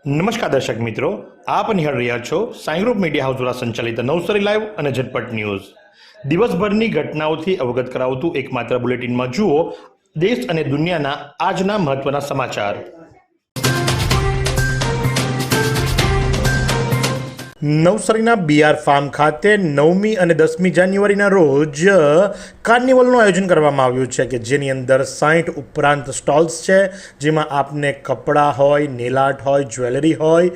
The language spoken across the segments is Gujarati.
નમસ્કાર દર્શક મિત્રો, આપ નિહાળ રહ્યા છો સાઈ ગ્રુપ મીડિયા હાઉસ દ્વારા સંચાલિત નવસારી લાઈવ અને ઝટપટ ન્યૂઝ. દિવસભરની ઘટનાઓથી અવગત કરાવતું એકમાત્ર બુલેટિનમાં જુઓ દેશ અને દુનિયાના આજના મહત્વના સમાચાર. નવસારીના બીઆર ફાર્મ ખાતે 9મી અને 10મી જાન્યુઆરીના રોજ કાર્નિવલનું આયોજન કરવામાં આવ્યું છે કે જેની અંદર 60 ઉપરાંત સ્ટોલ્સ છે, જેમાં આપને કપડાં હોય, નેલ આર્ટ હોય, જ્વેલરી હોય,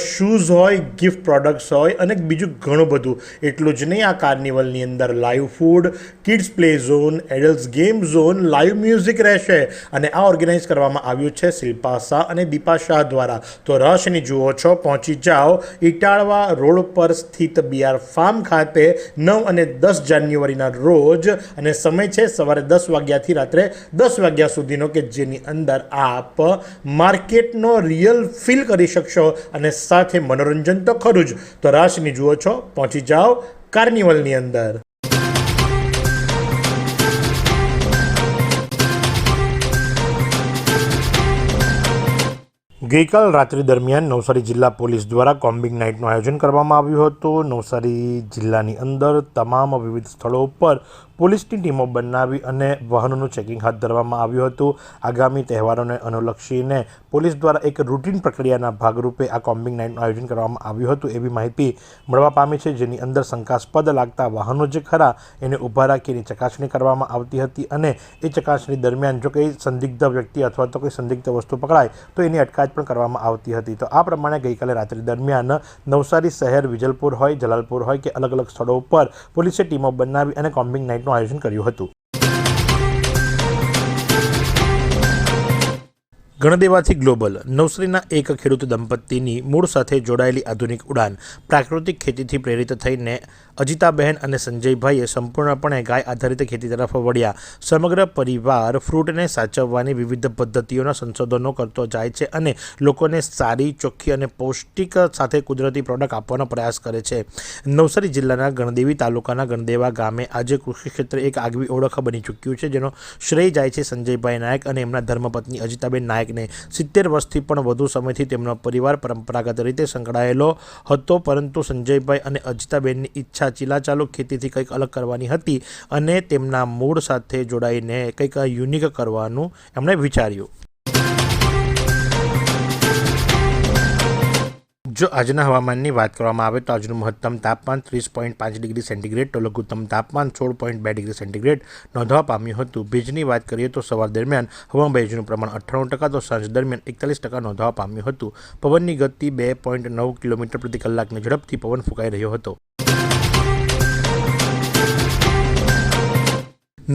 શૂઝ હોય, ગિફ્ટ પ્રોડક્ટ્સ હોય અને બીજું ઘણું બધું. એટલું જ નહીં, આ કાર્નિવલની અંદર live food, kids play zone, adults game zone, live music રહેશે અને આ ઓર્ગેનાઇઝ કરવામાં આવ્યું છે શિલ્પા શાહ અને દીપા શાહ દ્વારા. તો રશની જુઓ છો, પહોંચી જાઓ ઇટાળવા રોડ પર સ્થિત બીઆર ફાર્મ ખાતે 9 અને 10 જાન્યુઆરીના રોજ, અને સમય છે સવારે 10 વાગ્યાથી રાત્રે 10 વાગ્યા સુધીનો, કે જેની અંદર આપ માર્કેટનો રિયલ ફીલ કરી શકશો અને સાથે મનોરંજન તો ખરું જ. તો રાશની જુઓ છો, પહોંચી જાઓ કાર્નિવલની અંદર. ગઈકાલ રાત્રિ દરમિયાન નવસારી જિલ્લા પોલીસ દ્વારા કોમ્બિંગ નાઇટનું આયોજન કરવામાં આવ્યું હતું. નવસારી જિલ્લાની અંદર તમામ વિવિધ સ્થળો ઉપર પોલીસની ટીમો બનાવી અને વાહનોનું ચેકિંગ હાથ ધરવામાં આવ્યું હતું. આગામી તહેવારોને અનુલક્ષીને પોલીસ દ્વારા એક રૂટીન પ્રક્રિયાના ભાગરૂપે આ કોમ્બિંગ નાઇટનું આયોજન કરવામાં આવ્યું હતું એવી માહિતી મળવા પામી છે, જેની અંદર શંકાસ્પદ લાગતા વાહનો જે ખરા એને ઊભા રાખીને ચકાસણી કરવામાં આવતી હતી અને એ ચકાસણી દરમિયાન જો કોઈ સંદિગ્ધ વ્યક્તિ અથવા તો કોઈ સંદિગ્ધ વસ્તુ પકડાય તો એની અટકાયત પણ કરવામાં આવતી હતી. તો આ પ્રમાણે ગઈકાલે રાત્રિ દરમિયાન નવસારી શહેર, વિજલપુર હોય, જલાલપુર હોય કે અલગ અલગ સ્થળો ઉપર પોલીસે ટીમો બનાવી અને કોમ્બિંગ નાઇટનું આયોજન કર્યું હતું. ગણદેવાથી ગ્લોબલ. નવસારીના એક ખેડૂત દંપતીની મૂળ સાથે જોડાયેલી આધુનિક ઉડાન પ્રાકૃતિક ખેતીથી પ્રેરિત થઈને અજીતાબહેન અને સંજયભાઈએ સંપૂર્ણપણે ગાય આધારિત ખેતી તરફ વળ્યા. સમગ્ર પરિવાર ફ્રૂટને સાચવવાની વિવિધ પદ્ધતિઓના સંશોધનો કરતો જાય છે અને લોકોને સારી, ચોખ્ખી અને પૌષ્ટિક સાથે કુદરતી પ્રોડક્ટ આપવાનો પ્રયાસ કરે છે. નવસારી જિલ્લાના ગણદેવી તાલુકાના ગણદેવા ગામે આજે કૃષિ ક્ષેત્રે એક આગવી ઓળખ બની ચૂક્યું છે, જેનો શ્રેય જાય છે સંજયભાઈ નાયક અને એમના ધર્મપત્ની અજીતાબેન નાયક. 70 વર્ષથી પણ વધુ સમયથી તેમનો પરિવાર પરંપરાગત રીતે સંકળાયેલો હતો, પરંતુ સંજયભાઈ અને અજીતાબેનની ઈચ્છા ચીલાચાલુ ખેતીથી કંઈક અલગ કરવાની હતી અને તેમના મૂળ સાથે જોડાઈને કંઈક યુનિક કરવાનું એમણે વિચાર્યું. જો આજના હવામાનની વાત કરવામાં આવે તો આજનું મહત્તમ તાપમાન 30.5 ડિગ્રી સેન્ટીગ્રેડ તો લઘુત્તમ તાપમાન 16.2 ડિગ્રી સેન્ટીગ્રેડ નોંધવા પામ્યું હતું. ભેજની વાત કરીએ તો સવાર દરમિયાન હવામાં ભેજનું પ્રમાણ 98% તો સાંજ દરમિયાન 41% નોંધવા પામ્યું હતું. પવનની ગતિ 2.9 કિલોમીટર પ્રતિ કલાકની ઝડપથી પવન ફૂંકાઈ રહ્યો હતો.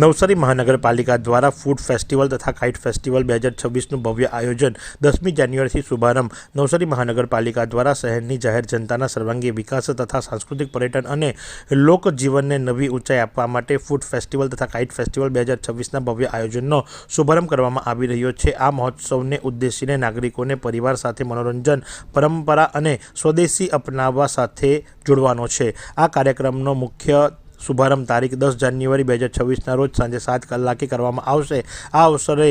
નવસારી મહાનગરપાલિકા દ્વારા ફૂડ ફેસ્ટિવલ તથા કાઇટ ફેસ્ટિવલ 2026નું ભવ્ય આયોજન 10મી જાન્યુઆરીથી શુભારંભ. નવસારી મહાનગરપાલિકા દ્વારા શહેરની જાહેર જનતાના સર્વાંગી વિકાસ તથા સાંસ્કૃતિક પર્યટન અને લોકજીવનને નવી ઊંચાઈ આપવા માટે ફૂડ ફેસ્ટિવલ તથા કાઇટ ફેસ્ટિવલ 2026ના ભવ્ય આયોજનનો શુભારંભ કરવામાં આવી રહ્યો છે. આ મહોત્સવને ઉદ્દેશીને નાગરિકોને પરિવાર સાથે મનોરંજન, પરંપરા અને સ્વદેશી અપનાવવા સાથે જોડવાનો છે. આ કાર્યક્રમનો મુખ્ય શુભારંભ તારીખ 10 જાન્યુઆરી 2026ના રોજ સાંજે 7 કલાકે કરવામાં આવશે. આ અવસરે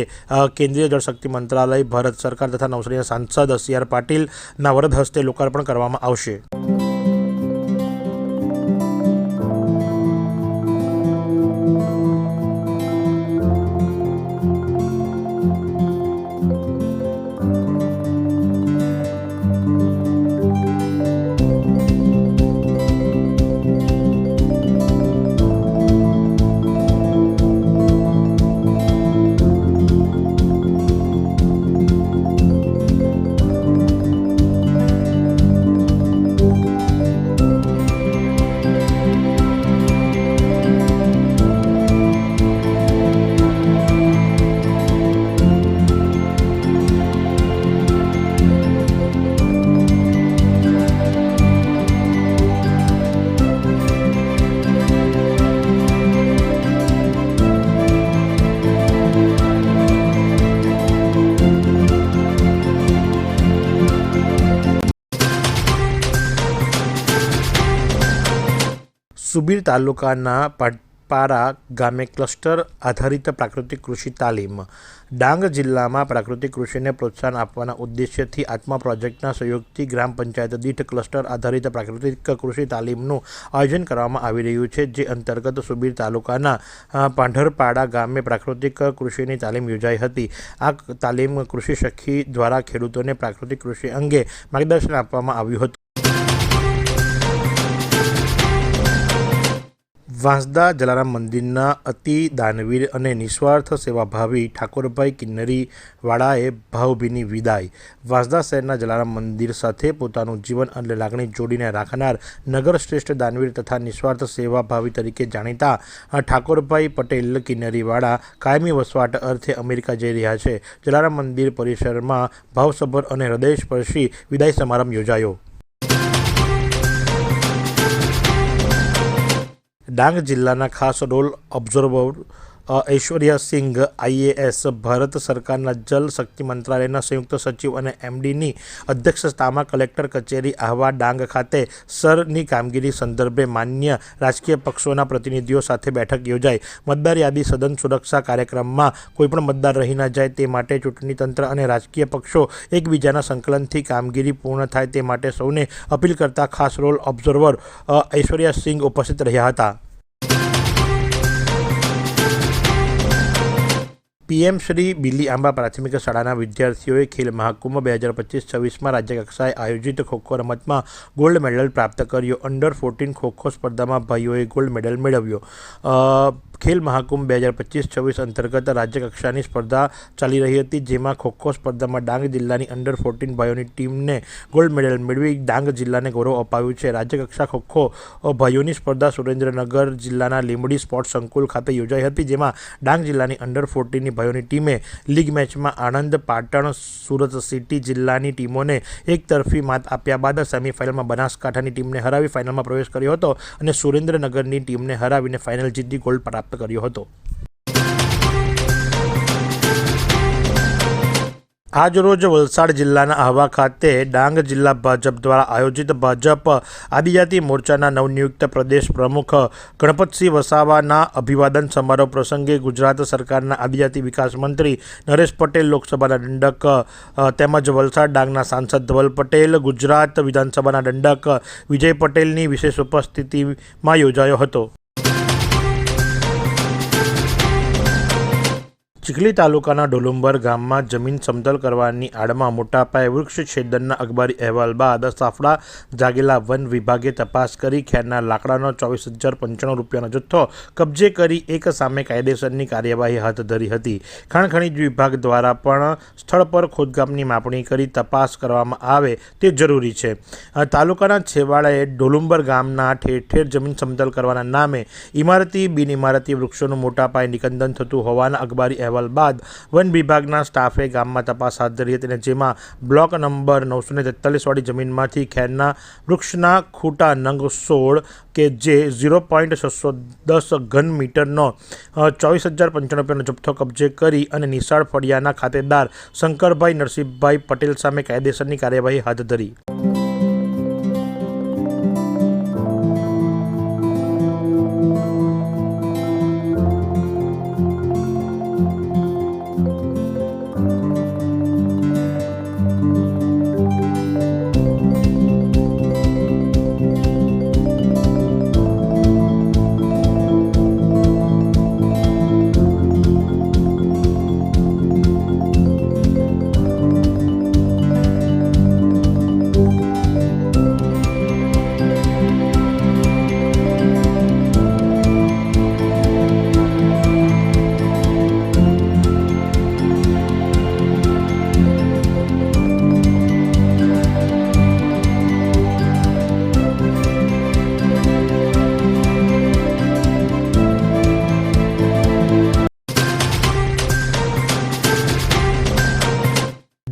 કેન્દ્રીય જળશક્તિ મંત્રાલય, ભારત સરકાર તથા નવસારીના સાંસદ સી.આર. પાટીલના વરદ હસ્તે લોકાર્પણ કરવામાં આવશે. સુબીર તાલુકાના પાંઢરપાડા ગામે ક્લસ્ટર આધારિત પ્રાકૃતિક કૃષિ તાલીમ. ડાંગ જિલ્લામાં પ્રાકૃતિક કૃષિને પ્રોત્સાહન આપવાના ઉદ્દેશ્યથી આત્મા પ્રોજેક્ટના સહયોગથી ગ્રામ પંચાયત દીઠ ક્લસ્ટર આધારિત પ્રાકૃતિક કૃષિ તાલીમનું આયોજન કરવામાં આવી રહ્યું છે, જે અંતર્ગત સુબીર તાલુકાના પાંઢરપાડા ગામે પ્રાકૃતિક કૃષિની તાલીમ યોજાઈ હતી. આ તાલીમ કૃષિ સખી દ્વારા ખેડૂતોને પ્રાકૃતિક કૃષિ અંગે માર્ગદર્શન આપવામાં આવ્યું હતું. વાંસદા જલારામ મંદિરના અતિ દાનવીર અને નિસ્વાર્થ સેવાભાવી ઠાકોરભાઈ કિન્નરીવાળાએ ભાવભીની વિદાય. વાંસદા શહેરના જલારામ મંદિર સાથે પોતાનું જીવન અને લાગણી જોડીને રાખનાર નગર શ્રેષ્ઠ દાનવીર તથા નિસ્વાર્થ સેવાભાવી તરીકે જાણીતા ઠાકોરભાઈ પટેલ કિન્નરીવાળા કાયમી વસવાટ અર્થે અમેરિકા જઈ રહ્યા છે. જલારામ મંદિર પરિસરમાં ભાવસભર અને હૃદયસ્પર્શી વિદાય સમારંભ યોજાયો. ડાંગ જિલ્લાના ખાસ role observer Aishwarya Singh IAS Bharat સરકારના જલ શક્તિ મંત્રાલયના સંયુક્ત સચિવ અને MDની અધ્યક્ષતામાં કલેક્ટર કચેરી આહવા ડાંગ ખાતે સરની કામગીરી સંદર્ભે માન્ય રાજકીય પક્ષોના પ્રતિનિધિઓ સાથે બેઠક યોજાઈ. મતદાર યાદી સઘન સુરક્ષા કાર્યક્રમમાં કોઈપણ મતદાર રહી ન જાય તે માટે ચૂંટણી તંત્ર અને રાજકીય પક્ષો એકબીજાના સંકલનથી કામગીરી પૂર્ણ થાય તે માટે સૌને અપીલ કરતા ખાસ રોલ ઓબ્ઝર્વર ઐશ્વર્યા સિંઘ ઉપસ્થિત રહ્યા હતા. PM શ્રી બિલી આંબા પ્રાથમિક શાળાના વિદ્યાર્થીઓએ ખેલ મહાકુંભ 2025-26માં રાજ્યકક્ષાએ આયોજિત ખોખો રમતમાં ગોલ્ડ મેડલ પ્રાપ્ત કર્યો. અંડર 14 ખોખો સ્પર્ધામાં ભાઈઓએ ગોલ્ડ મેડલ મેળવ્યો. ખેલ મહાકુંભ 2025-26 અંતર્ગત રાજ્યકક્ષાની સ્પર્ધા ચાલી રહી હતી, જેમાં ખોખો સ્પર્ધામાં ડાંગ જિલ્લાની અંડર 14 ભાઈઓની ટીમને ગોલ્ડ મેડલ મેળવી ડાંગ જિલ્લાને ગૌરવ અપાવ્યું છે. રાજ્યકક્ષા ખોખો ભાઈઓની સ્પર્ધા સુરેન્દ્રનગર જિલ્લાના લીંબડી સ્પોર્ટ્સ સંકુલ ખાતે યોજાઈ હતી, જેમાં ડાંગ જિલ્લાની અંડર 14ની ભાઈઓની ટીમે લીગ મેચમાં આણંદ, પાટણ, સુરત સિટી જિલ્લાની ટીમોને એકતરફી માત આપ્યા બાદ સેમીફાઇનલમાં બનાસકાંઠાની ટીમને હરાવી ફાઇનલમાં પ્રવેશ કર્યો હતો અને સુરેન્દ્રનગરની ટીમને હરાવીને ફાઇનલ જીતી ગોલ્ડ પ્રાપ્ત કર્યો હતો. આજરોજ વલસાડ જિલ્લાના આહવા ખાતે ડાંગ જિલ્લા ભાજપ દ્વારા આયોજિત ભાજપ આદિજાતિ મોરચાના નવનિયુક્ત પ્રદેશ પ્રમુખ ગણપતસિંહ વસાવાના અભિવાદન સમારોહ પ્રસંગે ગુજરાત સરકારના આદિજાતિ વિકાસ મંત્રી નરેશ પટેલ, લોકસભાના દંડક તેમજ વલસાડ ડાંગના સાંસદ ધવલ પટેલ, ગુજરાત વિધાનસભાના દંડક વિજય પટેલની વિશેષ ઉપસ્થિતિમાં યોજાયો હતો. ચીખલી તાલુકાના ડોલુંબર ગામમાં જમીન સમતલ કરવાની આડમાં મોટા પાયે વૃક્ષ છેદનના અખબારી અહેવાલ બાદ સાફડા જાગેલા વન વિભાગે તપાસ કરી ખેરના લાકડાનો 24,095 રૂપિયાનો જથ્થો કબજે કરી એક સામે કાયદેસરની કાર્યવાહી હાથ ધરી હતી. ખાણ ખનીજ વિભાગ દ્વારા પણ સ્થળ પર ખોદકામની માપણી કરી તપાસ કરવામાં આવે તે જરૂરી છે. તાલુકાના છેવાડાએ ડોલુંબર ગામના ઠેર ઠેર જમીન સમતલ કરવાના નામે ઇમારતી બિનઇમારતી વૃક્ષોનું મોટા પાયે નિકંદન થતું હોવાના અખબારી અહેવાલ બાદ વન વિભાગના સ્ટાફે ગામમાં તપાસ હાથ ધરી હતી, જેમાં બ્લોક નંબર 943 વાળી જમીનમાંથી ખેરના વૃક્ષના ખૂટા નંગ 16 કે જે 0.610 ઘન મીટરનો 24,095 રૂપિયાનો જથ્થો કબજે કરી અને નિશાળ ફળિયાના ખાતેદાર શંકરભાઈ નરસિંહભાઈ પટેલ સામે કાયદેસરની કાર્યવાહી હાથ ધરી.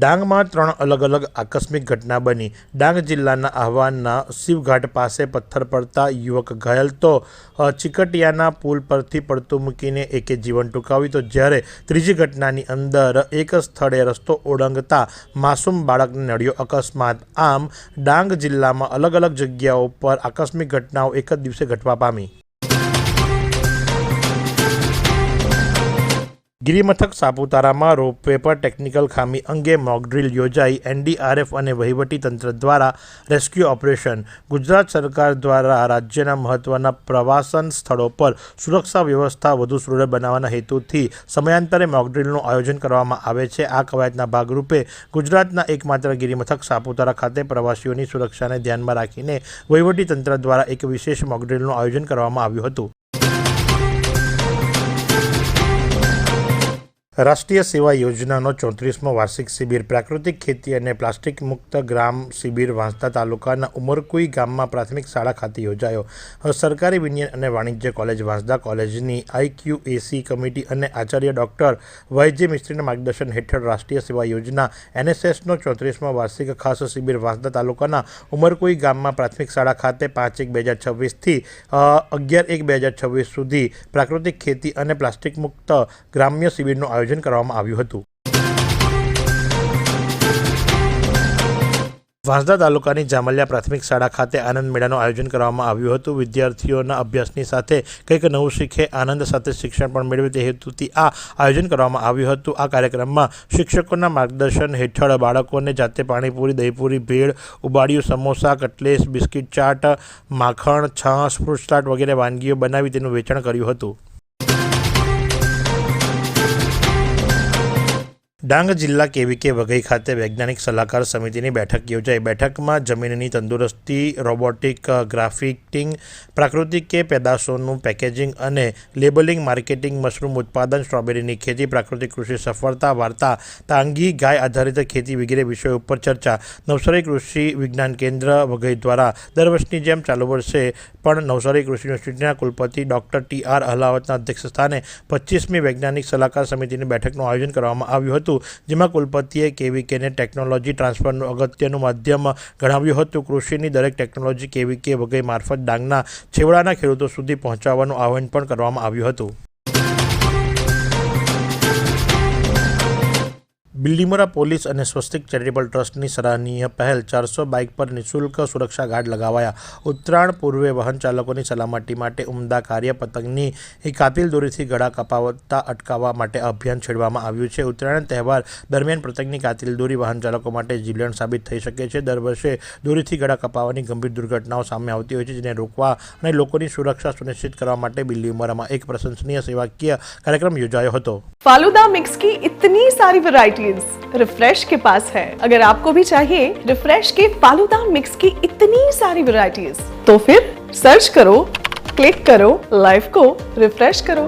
ડાંગમાં 3 અલગ અલગ આકસ્મિક ઘટના બની. ડાંગ જિલ્લાના આહવાના શિવઘાટ પાસે પથ્થર પડતા યુવક ઘાયલ તો ચીકટિયાના પુલ પરથી પડતું મૂકીને એકે જીવન ટૂંકાવ્યું, તો જ્યારે ત્રીજી ઘટનાની અંદર એક સ્થળે રસ્તો ઓળંગતા માસૂમ બાળકને નડ્યો અકસ્માત. આમ ડાંગ જિલ્લામાં અલગ અલગ જગ્યાઓ પર આકસ્મિક ઘટનાઓ એક જ દિવસે ઘટવા પામી. ગિરિમથક સાપુતારામાં રોપવે પર ટેકનિકલ ખામી અંગે મોકડ્રીલ યોજાઈ. એનડીઆરએફ અને વહીવટીતંત્ર દ્વારા રેસ્ક્યુ ઓપરેશન. ગુજરાત સરકાર દ્વારા રાજ્યના મહત્વના પ્રવાસન સ્થળો પર સુરક્ષા વ્યવસ્થા વધુ સુદૃઢ બનાવવાના હેતુથી સમયાંતરે મોકડ્રીલનું આયોજન કરવામાં આવે છે. આ કવાયતના ભાગરૂપે ગુજરાતના એકમાત્ર ગિરિમથક સાપુતારા ખાતે પ્રવાસીઓની સુરક્ષાને ધ્યાનમાં રાખીને વહીવટીતંત્ર દ્વારા એક વિશેષ મોકડ્રીલનું આયોજન કરવામાં આવ્યું હતું. રાષ્ટ્રીય સેવા યોજનાનો 34મો વાર્ષિક શિબિર. પ્રાકૃતિક ખેતી અને પ્લાસ્ટિક મુક્ત ગ્રામ શિબિર વાંસદા તાલુકાના ઉમરકુઈ ગામમાં પ્રાથમિક શાળા ખાતે યોજાયો. સરકારી વિજ્ઞાન અને વાણિજ્ય કોલેજ વાંસદા કોલેજની IQAC કમિટી અને આચાર્ય ડૉક્ટર YJ મિસ્ત્રીના માર્ગદર્શન હેઠળ રાષ્ટ્રીય સેવા યોજના NSSનો 34મો વાર્ષિક ખાસ શિબિર વાંસદા તાલુકાના ઉમરકુઈ ગામમાં પ્રાથમિક શાળા ખાતે 5/1/2026થી 11/1/2026 સુધી પ્રાકૃતિક ખેતી અને પ્લાસ્ટિક મુક્ત ગ્રામ્ય શિબિરનું આયોજન કરવામાં આવ્યું હતું. વાંસદા તાલુકાની જામલિયા પ્રાથમિક શાળા ખાતે આનંદ મેળાનું આયોજન કરવામાં આવ્યું હતું. વિદ્યાર્થીઓના અભ્યાસની સાથે કંઈક નવું શીખે, આનંદ સાથે શિક્ષણ પણ મેળવે તે હેતુથી આ આયોજન કરવામાં આવ્યું હતું. આ કાર્યક્રમમાં શિક્ષકોના માર્ગદર્શન હેઠળ બાળકોને જાતે પાણીપુરી, દહીંપુરી, ભેળ, ઉબાડિયું, સમોસા, કટલેસ, બિસ્કિટ ચાટ, માખણ, છાશ, ફ્રૂટ ચાટ વગેરે વાનગીઓ બનાવી તેનું વેચાણ કર્યું હતું. ડાંગ જિલ્લા KVK વઘઈ ખાતે વૈજ્ઞાનિક સલાહકાર સમિતિની બેઠક યોજાઈ. બેઠકમાં જમીનની તંદુરસ્તી, રોબોટિક ગ્રાફ્ટિંગ, પ્રાકૃતિક પેદાશોનું પેકેજિંગ અને લેબલિંગ, માર્કેટિંગ, મશરૂમ ઉત્પાદન, સ્ટ્રોબેરીની ખેતી, પ્રાકૃતિક કૃષિ સફળતા વાર્તા, તાંગી ગાય આધારિત ખેતી વગેરે વિષયો ઉપર ચર્ચા. નવસારી કૃષિ વિજ્ઞાન કેન્દ્ર વઘઈ દ્વારા દર વર્ષની જેમ ચાલુ વર્ષે પણ નવસારી કૃષિ યુનિવર્સિટીના કુલપતિ ડૉક્ટર TR અહલાવતના અધ્યક્ષસ્થાને 25મી વૈજ્ઞાનિક સલાહકાર સમિતિની બેઠકનું આયોજન કરવામાં આવ્યું હતું. જેમાં કુલપતિએ KVKને ટેકનોલોજી ટ્રાન્સફરનું અગત્યનું માધ્યમ ગણાવ્યું હતું. કૃષિની દરેક ટેકનોલોજી KVK વઘઈ મારફત ડાંગના છેવાડાના ખેડૂતો સુધી પહોંચાડવાનું આહ્વાન પણ કરવામાં આવ્યું હતું. બિલ્ડીમોરા પોલીસ અને સ્વસ્તિક ચેરિટેબલ ટ્રસ્ટની સરાહનીય પહેલ. 400 બાઇક પર નિઃશુલ્ક સુરક્ષા ગાર્ડ લગાવાયા. ઉત્તરાયણ પૂર્વે વાહન ચાલકોની સલામતી માટે ઉમદા કાર્ય. પતંગની કાતિલ દોરીથી ગળા કપાવતા અટકાવવા માટે અભિયાન છેડવામાં આવ્યું છે. ઉત્તરાયણ તહેવાર દરમિયાન પતંગની કાતિલ દોરી વાહન ચાલકો માટે જીવલેણ સાબિત થઈ શકે છે. દર વર્ષે દોરીથી ગળા કપાવવાની ગંભીર દુર્ઘટનાઓ સામે આવતી હોય છે, જેને રોકવા અને લોકોની સુરક્ષા સુનિશ્ચિત કરવા માટે બિલ્ડીમોરામાં એક પ્રશંસનીય સેવાકીય કાર્યક્રમ યોજાયો હતો. फालूदा मिक्स की इतनी सारी वैरायटीज रिफ्रेश के पास है. अगर आपको भी चाहिए रिफ्रेश के फालूदा मिक्स की इतनी सारी वैरायटीज, तो फिर सर्च करो, क्लिक करो, लाइफ को रिफ्रेश करो.